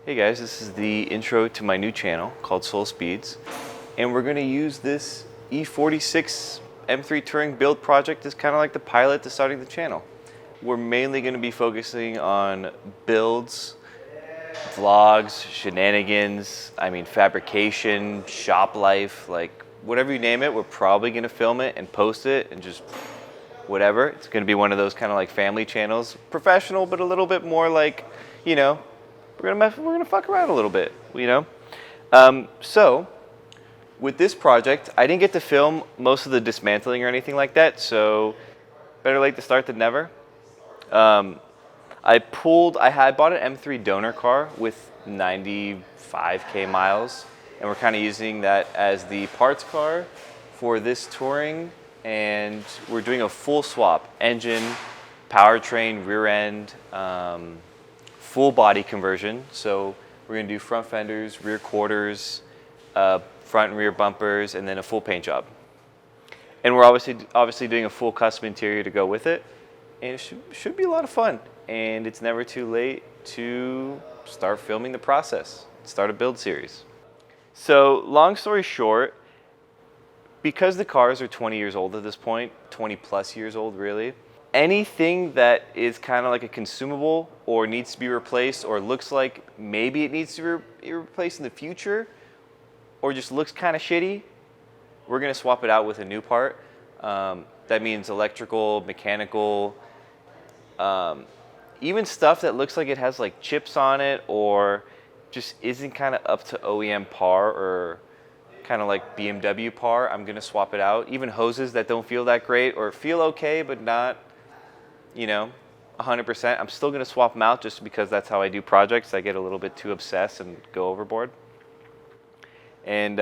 Hey guys, this is the intro to my new channel called SolSpeeds, and we're going to use this E46 M3 Touring build project as kind of like the pilot to starting the channel. We're mainly going to be focusing on builds, vlogs, shenanigans, fabrication, shop life, like whatever you name it, we're probably going to film it and post it and just whatever. It's going to be one of those kind of like family channels, professional, but a little bit more like, we're gonna fuck around a little bit, So, with this project, I didn't get to film most of the dismantling or anything like that, so better late to start than never. I bought an M3 donor car with 95K miles, and we're kind of using that as the parts car for this touring, and we're doing a full swap: engine, powertrain, rear end, full body conversion. So we're going to do front fenders, rear quarters, front and rear bumpers, and then a full paint job. And we're obviously doing a full custom interior to go with it. And it should be a lot of fun. And it's never too late to start filming the process, start a build series. So long story short, because the cars are 20 years old at this point, 20 plus years old really, anything that is kind of like a consumable or needs to be replaced or looks like maybe it needs to be replaced in the future or just looks kind of shitty, we're going to swap it out with a new part. That means electrical, mechanical, even stuff that looks like it has like chips on it or just isn't kind of up to OEM par or kind of like BMW par. I'm going to swap it out. Even hoses that don't feel that great or feel okay but not 100%. I'm still going to swap them out just because that's how I do projects. I get a little bit too obsessed and go overboard. And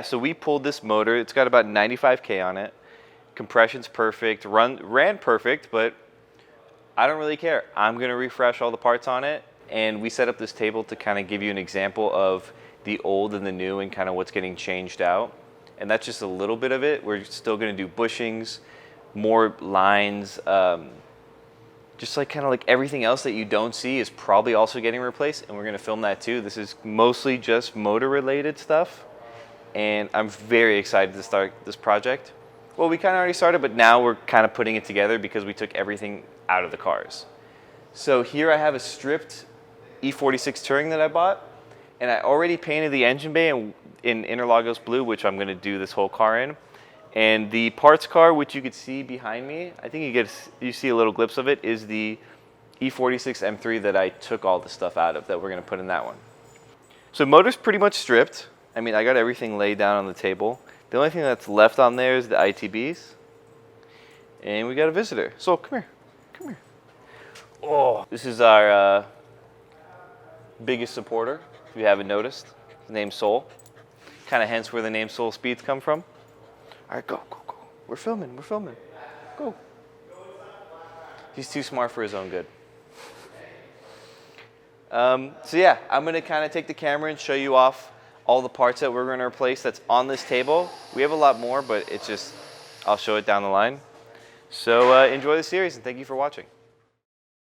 so we pulled this motor. It's got about 95K on it. Compression's perfect. Ran perfect, but I don't really care. I'm going to refresh all the parts on it. And we set up this table to kind of give you an example of the old and the new and kind of what's getting changed out. And that's just a little bit of it. We're still going to do bushings, more lines, just like kind of like everything else that you don't see is probably also getting replaced, and we're going to film that too. This is mostly just motor related stuff, and I'm very excited to start this project. Well, we kind of already started, but now we're kind of putting it together because we took everything out of the cars. So here I have a stripped E46 Touring that I bought, and I already painted the engine bay in Interlagos blue, which I'm going to do this whole car in. And the parts car, which you could see behind me, I think you see a little glimpse of it, is the E46 M3 that I took all the stuff out of that we're going to put in that one. So motor's pretty much stripped. I got everything laid down on the table. The only thing that's left on there is the ITBs. And we got a visitor. So come here. Oh, this is our biggest supporter, if you haven't noticed. His name's Sol. Kind of hence where the name SolSpeeds come from. All right, go. We're filming. Go. He's too smart for his own good. So yeah, I'm going to kind of take the camera and show you off all the parts that we're going to replace that's on this table. We have a lot more, but I'll show it down the line. So enjoy the series and thank you for watching.